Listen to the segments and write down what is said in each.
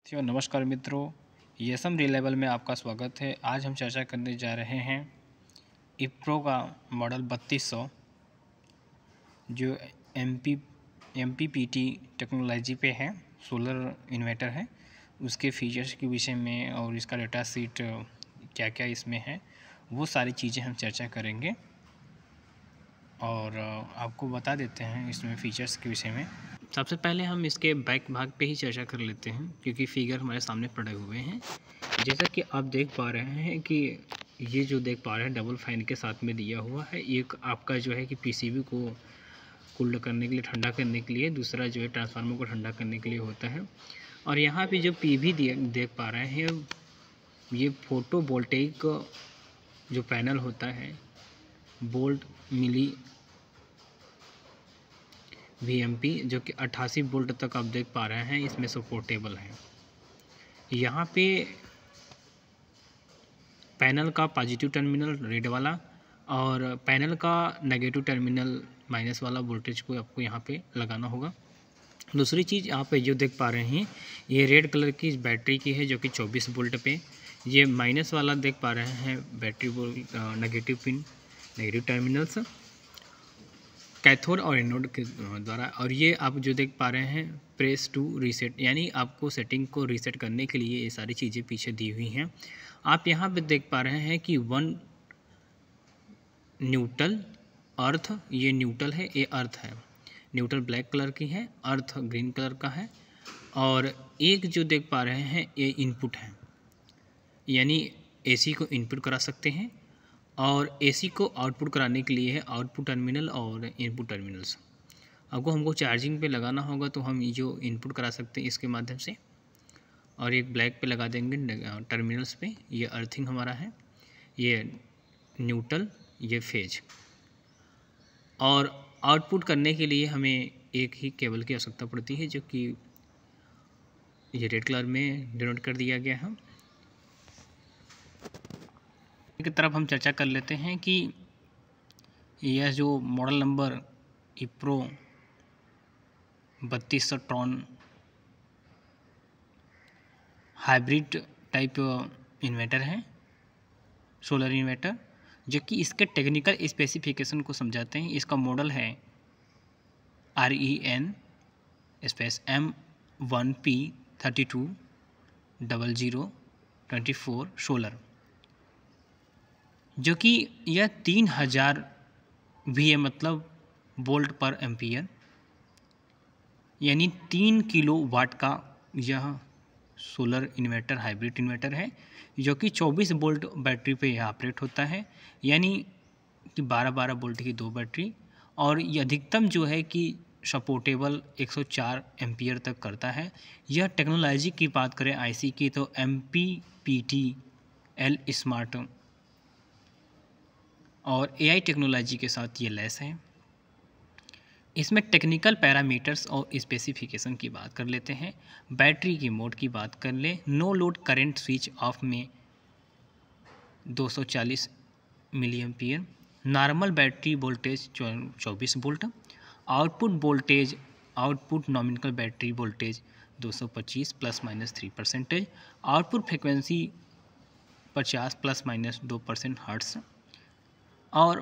नमस्कार मित्रों, YesM reliable में आपका स्वागत है। आज हम चर्चा करने जा रहे हैं इप्रो का मॉडल 3200 जो MPPT टेक्नोलॉजी पे है, सोलर इन्वर्टर है। उसके फीचर्स के विषय में और इसका डेटा शीट क्या क्या इसमें है, वो सारी चीज़ें हम चर्चा करेंगे और आपको बता देते हैं इसमें फ़ीचर्स के विषय में। सबसे पहले हम इसके बैक भाग पे ही चर्चा कर लेते हैं क्योंकि फिगर हमारे सामने पड़े हुए हैं। जैसा कि आप देख पा रहे हैं कि ये जो देख पा रहे हैं डबल फैन के साथ में दिया हुआ है। एक आपका जो है कि पीसीबी को कूल्ड करने के लिए, ठंडा करने के लिए, दूसरा जो है ट्रांसफार्मर को ठंडा करने के लिए होता है। और यहाँ पे जो पीवी देख पा रहे हैं, ये फोटो वोल्टेइक जो पैनल होता है, वोल्ट मिली VMP, जो कि 88 वोल्ट तक आप देख पा रहे हैं इसमें सपोर्टेबल है। यहाँ पे पैनल का पॉजिटिव टर्मिनल रेड वाला और पैनल का नेगेटिव टर्मिनल माइनस वाला वोल्टेज को आपको यहाँ पे लगाना होगा। दूसरी चीज़ आप जो देख पा रहे हैं, ये रेड कलर की बैटरी की है जो कि 24 वोल्ट पे। ये माइनस वाला देख पा रहे हैं battery negative pin, negative terminals cathode और एनोड के द्वारा। और ये आप जो देख पा रहे हैं प्रेस टू रीसेट, यानी आपको सेटिंग को रीसेट करने के लिए ये सारी चीज़ें पीछे दी हुई हैं। आप यहाँ पे देख पा रहे हैं कि 1 न्यूट्रल अर्थ, ये न्यूट्रल है, ये अर्थ है। न्यूट्रल ब्लैक कलर की है, अर्थ ग्रीन कलर का है। और एक जो देख पा रहे हैं ये इनपुट है, यानी AC को इनपुट करा सकते हैं और AC को आउटपुट कराने के लिए है आउटपुट टर्मिनल और इनपुट टर्मिनल्स। आपको हमको चार्जिंग पे लगाना होगा तो हम जो इनपुट करा सकते हैं इसके माध्यम से, और एक ब्लैक पे लगा देंगे टर्मिनल्स पे। ये अर्थिंग हमारा है, ये न्यूट्रल, ये फेज। और आउटपुट करने के लिए हमें एक ही केबल की आवश्यकता पड़ती है जो कि ये रेड कलर में डिनोट कर दिया गया है। एक तरफ हम चर्चा कर लेते हैं कि यह जो मॉडल नंबर इप्रो 3200 ट्रॉन हाइब्रिड टाइप इन्वर्टर है, सोलर इन्वर्टर, जो कि इसके टेक्निकल स्पेसिफिकेशन को समझाते हैं। इसका मॉडल है REN M1P320024 सोलर, जो कि यह 3000 VA मतलब वोल्ट पर एम्पियर, यानी 3 किलोवाट का यह सोलर इन्वर्टर हाइब्रिड इन्वर्टर है, जो कि 24 वोल्ट बैटरी पे यह ऑपरेट होता है, यानी कि 12-12 वोल्ट की 2 बैटरी। और ये अधिकतम जो है कि सपोर्टेबल 104 एम्पियर तक करता है। यह टेक्नोलॉजी की बात करें IC की तो MPPT-L स्मार्ट और AI टेक्नोलॉजी के साथ ये लैस है। इसमें टेक्निकल पैरामीटर्स और स्पेसिफिकेशन की बात कर लेते हैं। बैटरी की मोड की बात कर ले, no load current switch off में 240 milli ampere, normal battery voltage 24 volt, output voltage, output nominal battery voltage 225 ±3%, output frequency 50 ±2% hertz, और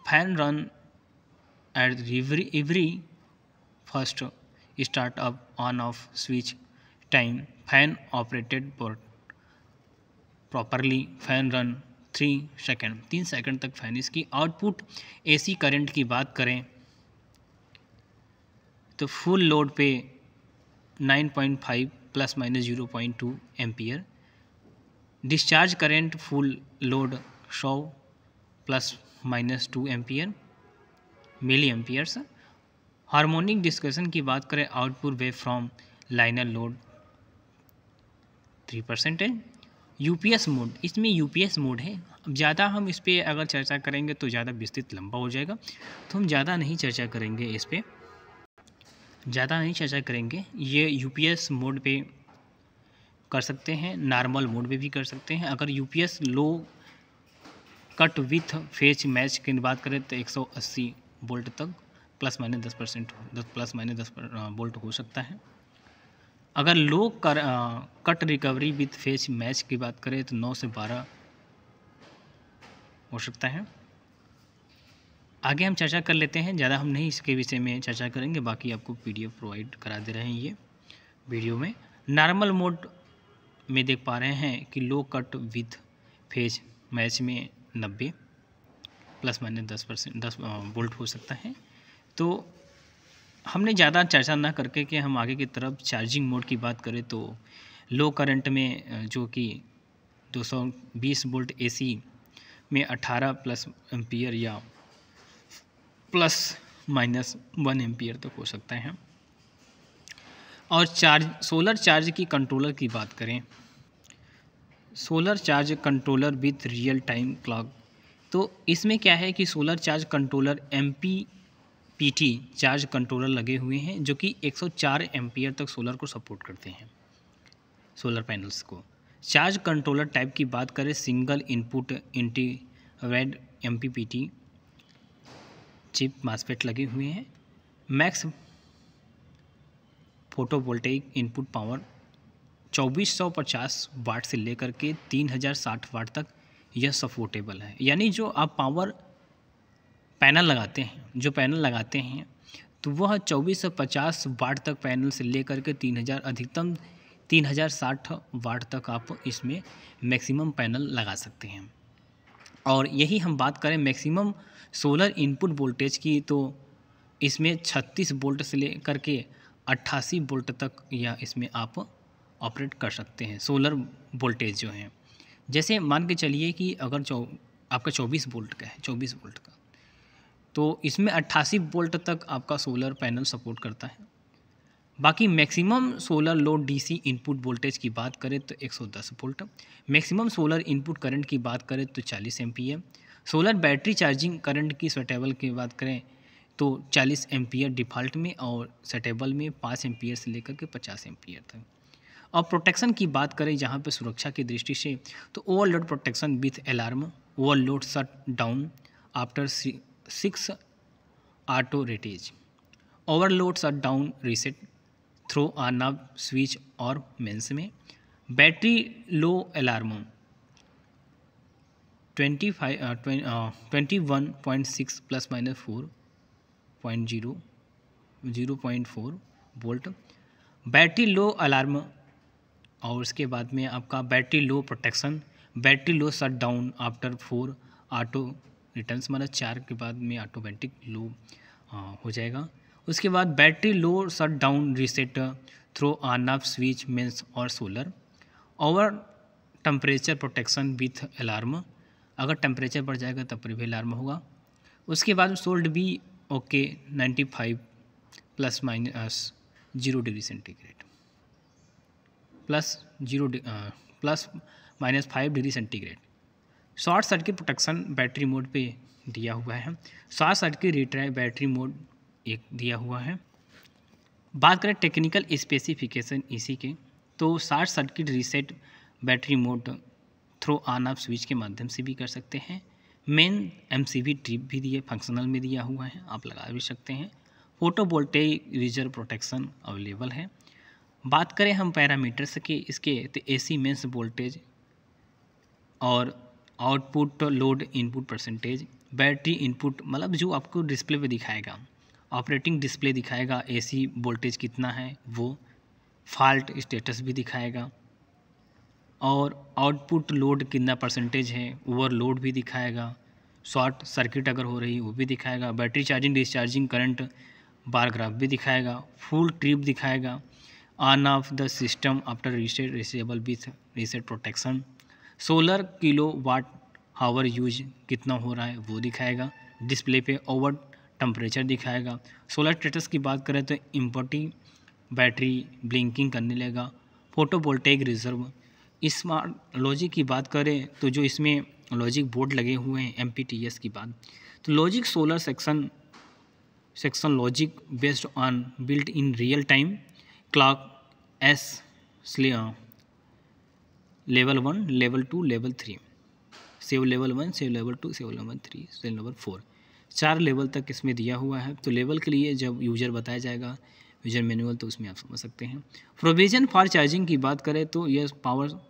fan run at every first start up on off switch time, fan operated properly, fan run 3 second तक fan इसकी। Output AC current की बात करें तो full load पे 9.5 ±0.2 ampere, discharge current full load 100 ±2 ampere मिली amperes. Harmonic discussion की बात करें, output wave from liner load 3%। UPS mode, इसमें UPS मोड है। अब ज़्यादा हम इस पर अगर चर्चा करेंगे तो ज़्यादा विस्तृत लंबा हो जाएगा, तो हम ज़्यादा नहीं चर्चा करेंगे, इस पर ज़्यादा नहीं चर्चा करेंगे। ये UPS मोड पे कर सकते हैं, नॉर्मल मोड पे भी कर सकते हैं। अगर UPS low cut with phase match की बात करें तो 180 वोल्ट तक ±10% ±10 वोल्ट हो सकता है। अगर low cut recovery with phase match की बात करें तो 9 से 12 हो सकता है। आगे हम चर्चा कर लेते हैं, ज़्यादा हम नहीं इसके विषय में चर्चा करेंगे, बाकी आपको PDF प्रोवाइड करा दे रहे हैं ये वीडियो में। नॉर्मल मोड में देख पा रहे हैं कि लो कट विथ फेज मैच में 90 ±10% 10 वोल्ट हो सकता है। तो हमने ज़्यादा चर्चा ना करके कि हम आगे की तरफ चार्जिंग मोड की बात करें तो लो करंट में जो कि 220 वोल्ट AC में 18+ एम्पियर या ±1 एम्पियर तक हो सकता है। और सोलर चार्ज की कंट्रोलर की बात करें, solar charge controller with real time clock, तो इसमें क्या है कि solar charge controller MPPT charge controller लगे हुए हैं जो कि 104 एम्पियर तक सोलर को सपोर्ट करते हैं, सोलर पैनल्स को। चार्ज कंट्रोलर टाइप की बात करें, single input integrated MPPT chip MOSFET लगे हुए हैं। Max photovoltaic input power 2450 watt से लेकर के 3060 वाट तक यह सपोर्टेबल है। यानी जो आप पावर पैनल लगाते हैं तो वह 2450 वाट तक पैनल से लेकर के 3000 अधिकतम 3060 वाट तक आप इसमें मैक्सिमम पैनल लगा सकते हैं। और यही हम बात करें मैक्सिमम सोलर इनपुट वोल्टेज की, तो इसमें 36 वोल्ट से लेकर के 88 वोल्ट तक या इसमें आप ऑपरेट कर सकते हैं सोलर वोल्टेज जो है। जैसे मान के चलिए कि अगर आपका 24 वोल्ट का है, 24 वोल्ट का, तो इसमें 88 वोल्ट तक आपका सोलर पैनल सपोर्ट करता है। बाकी maximum solar load DC input voltage की बात करें तो 110 volt, maximum solar input current की बात करें तो 40 ampere, solar battery charging current की स्वेटेबल की बात करें तो 40 एम्पियर डिफ़ॉल्ट में, और सेटेबल में 5 एम्पियर से लेकर के 50 एम्पियर तक। और प्रोटेक्शन की बात करें जहाँ पे सुरक्षा की दृष्टि से, तो overload protection with alarm, overload shut down after 6 auto retries, overload shut down reset through on off switch और मेंस में, battery low alarm 21.6 ±4.0 0.4 volt, battery low alarm. और उसके बाद में आपका battery low protection, battery low shut down after 4 auto returns, मतलब 4 के बाद में ऑटोमेटिक लो हो जाएगा। उसके बाद battery low shut down reset through on off switch mains और solar, over temperature protection with alarm, अगर टेम्परेचर बढ़ जाएगा तब पर भी अलार्म होगा। उसके बाद सोल्ड भी okay 95 ±0 degree centigrade ±5 degree centigrade. Short circuit protection battery mode पे दिया हुआ है, short circuit retry battery mode एक दिया हुआ है। बात करें टेक्निकल स्पेसिफिकेशन इसी के, तो short circuit reset battery mode through on off switch के माध्यम से भी कर सकते हैं। मेन MCB ट्रिप भी दिए फंक्शनल में दिया हुआ है, आप लगा भी सकते हैं। फोटोवोल्टेइक रिजर्व प्रोटेक्शन अवेलेबल है। बात करें हम पैरामीटर्स के इसके, तो AC मेंस वोल्टेज और output load input percentage, battery input मतलब जो आपको डिस्प्ले पे दिखाएगा, ऑपरेटिंग डिस्प्ले दिखाएगा AC वोल्टेज कितना है वो, फॉल्ट स्टेटस भी दिखाएगा, और आउटपुट लोड कितना परसेंटेज है, ओवरलोड भी दिखाएगा, शॉर्ट सर्किट अगर हो रही वो भी दिखाएगा, battery charging discharging current bar graph भी दिखाएगा, फुल ट्रिप दिखाएगा, on off the system after reset resettable with reset protection, solar kilowatt hour use कितना हो रहा है वो दिखाएगा, डिस्प्ले पे ओवर टेम्परेचर दिखाएगा। सोलर स्टेटस की बात करें तो इम्पोर्टिंग बैटरी ब्लिंकिंग करने लगेगा, फोटोवोल्टेइक रिजर्व। स्मार्ट लॉजिक की बात करें तो जो इसमें लॉजिक बोर्ड लगे हुए हैं MPTS की बात, तो logic solar section logic based on built in real time clock S level 1 level 2 level 3, save level 1 save level 2 save level 3 save level 4, 4 level तक इसमें दिया हुआ है। तो लेवल के लिए जब यूजर बताया जाएगा यूजर मैनुअल, तो उसमें आप समझ सकते हैं। प्रोविजन फॉर चार्जिंग की बात करें तो यह power,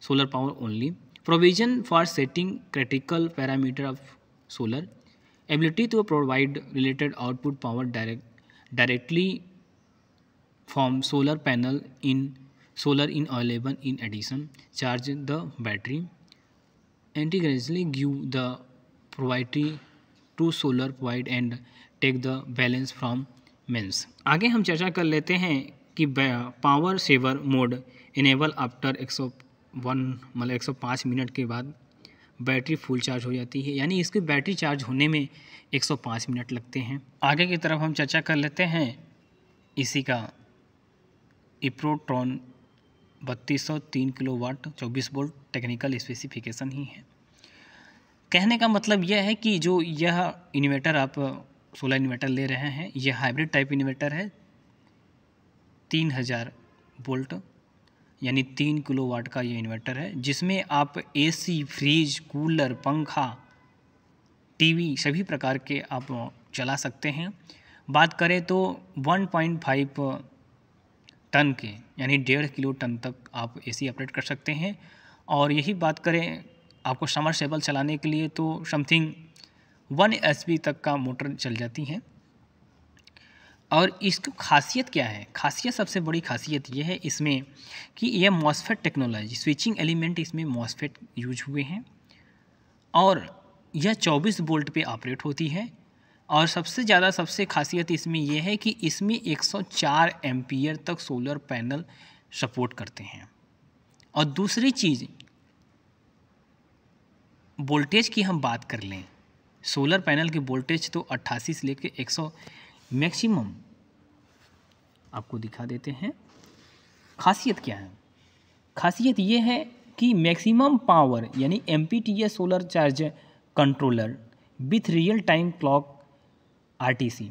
solar power only. Provision for setting critical parameter of solar, ability to provide related output power directly from solar panel in solar in available in addition, charge the battery, integrally give the proprietary to solar provide and take the balance from mains। आगे हम चर्चा कर लेते हैं कि power saver mode enable after 105 minute के बाद battery full charge हो जाती है, यानी इसकी बैटरी चार्ज होने में 105 मिनट लगते हैं। आगे की तरफ हम चर्चा कर लेते हैं इसी का इप्रोट्रॉन 3203 किलोवाट 24 वोल्ट टेक्निकल स्पेसिफिकेशन ही है। कहने का मतलब यह है कि जो यह इन्वर्टर आप सोलर इन्वर्टर ले रहे हैं, यह हाइब्रिड टाइप इन्वर्टर है। 3000 वोल्ट यानी 3 किलोवाट का ये इन्वर्टर है, जिसमें आप एसी, फ्रिज, कूलर, पंखा, टीवी सभी प्रकार के आप चला सकते हैं। बात करें तो 1.5 टन के यानी 1.5 किलो टन तक आप एसी ऑपरेट कर सकते हैं। और यही बात करें आपको समरसेबल चलाने के लिए तो समथिंग 1 HP तक का मोटर चल जाती है। और इसकी खासियत क्या है? खासियत, सबसे बड़ी खासियत यह है इसमें कि यह मॉसफेट टेक्नोलॉजी, स्विचिंग एलिमेंट इसमें मॉसफेट यूज हुए हैं और यह 24 वोल्ट पे ऑपरेट होती है। और सबसे खासियत इसमें यह है कि इसमें 104 एम्पियर तक सोलर पैनल सपोर्ट करते हैं। और दूसरी चीज़, वोल्टेज की हम बात कर लें, सोलर पैनल की वोल्टेज तो 88 से लेकर 100 मैक्सिमम आपको दिखा देते हैं। खासियत क्या है? खासियत ये है कि मैक्सिमम पावर यानी MPTS solar charge controller with real time clock RTC।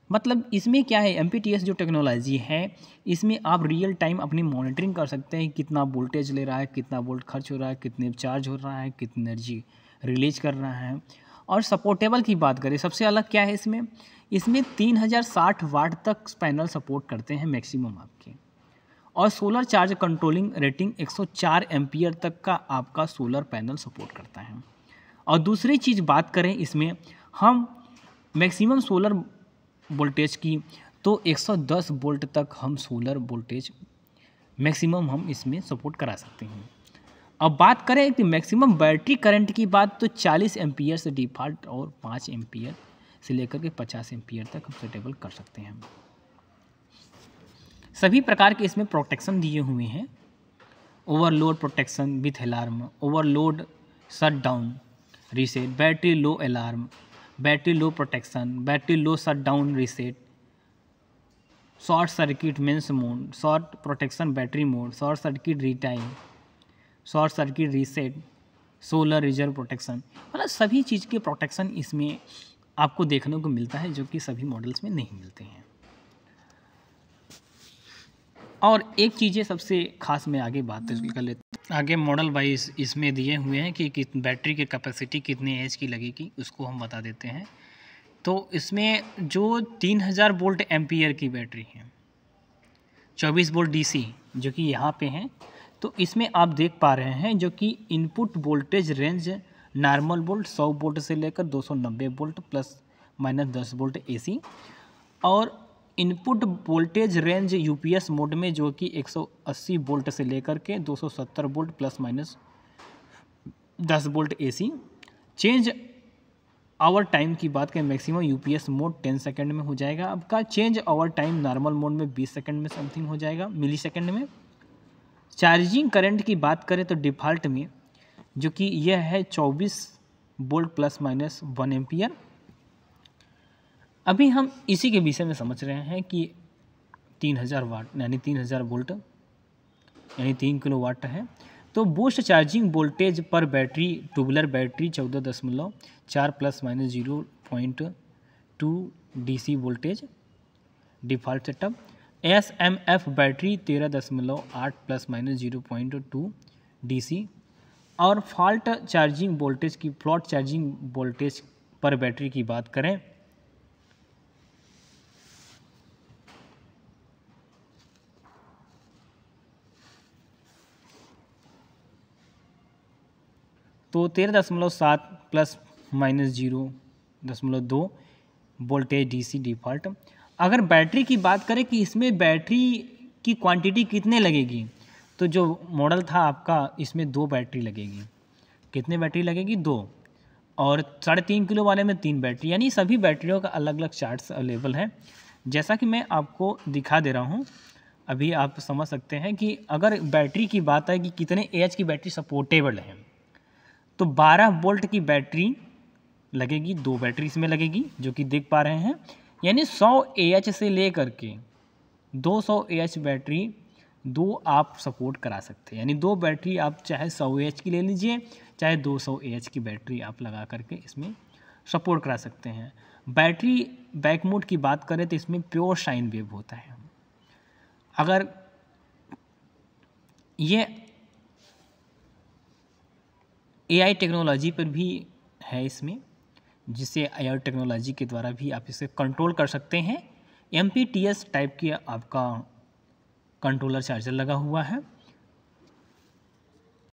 मतलब इसमें क्या है, MPTS जो टेक्नोलॉजी है इसमें आप रियल टाइम अपनी मॉनिटरिंग कर सकते हैं, कितना वोल्टेज ले रहा है, कितना वोल्ट खर्च हो रहा है, कितने चार्ज हो रहा है, कितनी एनर्जी रिलीज कर रहा है। और सपोर्टेबल की बात करें, सबसे अलग क्या है इसमें 3060 वाट तक पैनल सपोर्ट करते हैं मैक्सिमम आपके। और solar charge controlling rating 104 ampere तक का आपका सोलर पैनल सपोर्ट करता है। और दूसरी चीज़ बात करें इसमें हम मैक्सिमम सोलर वोल्टेज की, तो 110 वोल्ट तक हम सोलर वोल्टेज मैक्सिमम हम इसमें सपोर्ट करा सकते हैं। अब बात करें कि मैक्सिमम बैटरी करंट की बात, तो 40 एम्पियर से डिफ़ॉल्ट और 5 एम्पियर से लेकर के 50 एम्पियर तक हम सेटेबल कर सकते हैं। सभी प्रकार के इसमें प्रोटेक्शन दिए हुए हैं, overload protection with alarm, overload shut down reset, battery low alarm, battery low protection, battery low shut down reset, short circuit mains mode, short protection battery mode, short circuit रिटाइम, short circuit reset, solar reserve protection. मतलब सभी चीज़ के protection इसमें आपको देखने को मिलता है, जो कि सभी मॉडल्स में नहीं मिलते हैं। और एक चीज़ें सबसे खास मैं आगे बात कर लेता हूँ। आगे मॉडल वाइज इसमें दिए हुए हैं कि बैटरी की कैपेसिटी कितने एच की लगेगी, उसको हम बता देते हैं। तो इसमें जो 3000 वोल्ट एम्पियर की बैटरी है, 24 वोल्ट DC जो कि यहाँ पे हैं, तो इसमें आप देख पा रहे हैं जो कि input voltage range normal volt 100 volt से लेकर 290 volt plus minus 10 volt AC, और input voltage range UPS mode में जो कि 180 वोल्ट से लेकर के 270 volt plus minus 10 volt AC। Change over time की बात करें, मैक्सिमम UPS मोड 10 सेकंड में हो जाएगा आपका। Change over time normal mode में 20 सेकंड में समथिंग हो जाएगा, मिली सेकंड में। चार्जिंग करंट की बात करें तो डिफ़ॉल्ट में जो कि यह है 24 वोल्ट प्लस माइनस 1 एम्पियर। अभी हम इसी के विषय में समझ रहे हैं कि 3000 वाट यानी 3000 वोल्ट यानी 3 किलोवाट है। तो बूस्ट चार्जिंग वोल्टेज पर battery, tubular battery 14.4 plus minus 0.2 DC voltage default setup. SMF battery 13.8 plus minus 0.2 DC। और फॉल्ट चार्जिंग वोल्टेज की, फ्लॉट चार्जिंग वोल्टेज पर बैटरी की बात करें तो 13.7 plus minus 0.2 voltage DC default. अगर बैटरी की बात करें कि इसमें बैटरी की क्वांटिटी कितने लगेगी, तो जो मॉडल था आपका इसमें 2 बैटरी लगेगी। कितने बैटरी लगेगी? 2। और 3.5 किलो वाले में 3 बैटरी, यानी सभी बैटरियों का अलग अलग चार्ट्स अवेलेबल है। जैसा कि मैं आपको दिखा दे रहा हूँ, अभी आप समझ सकते हैं कि अगर बैटरी की बात है कि कितने एएच की बैटरी सपोर्टेबल है, तो 12 वोल्ट की बैटरी लगेगी, 2 बैटरी इसमें लगेगी जो कि देख पा रहे हैं। यानी 100 एएच से लेकर के 200 एएच बैटरी 2 आप सपोर्ट करा सकते हैं। यानी 2 बैटरी आप चाहे 100 एएच की ले लीजिए, चाहे 200 एएच की बैटरी आप लगा करके इसमें सपोर्ट करा सकते हैं। बैटरी बैक मोड की बात करें तो इसमें प्योर साइन वेव होता है। अगर ये एआई टेक्नोलॉजी पर भी है इसमें, जिसे एआई टेक्नोलॉजी के द्वारा भी आप इसे कंट्रोल कर सकते हैं। एमपीटीएस टाइप की आपका कंट्रोलर चार्जर लगा हुआ है।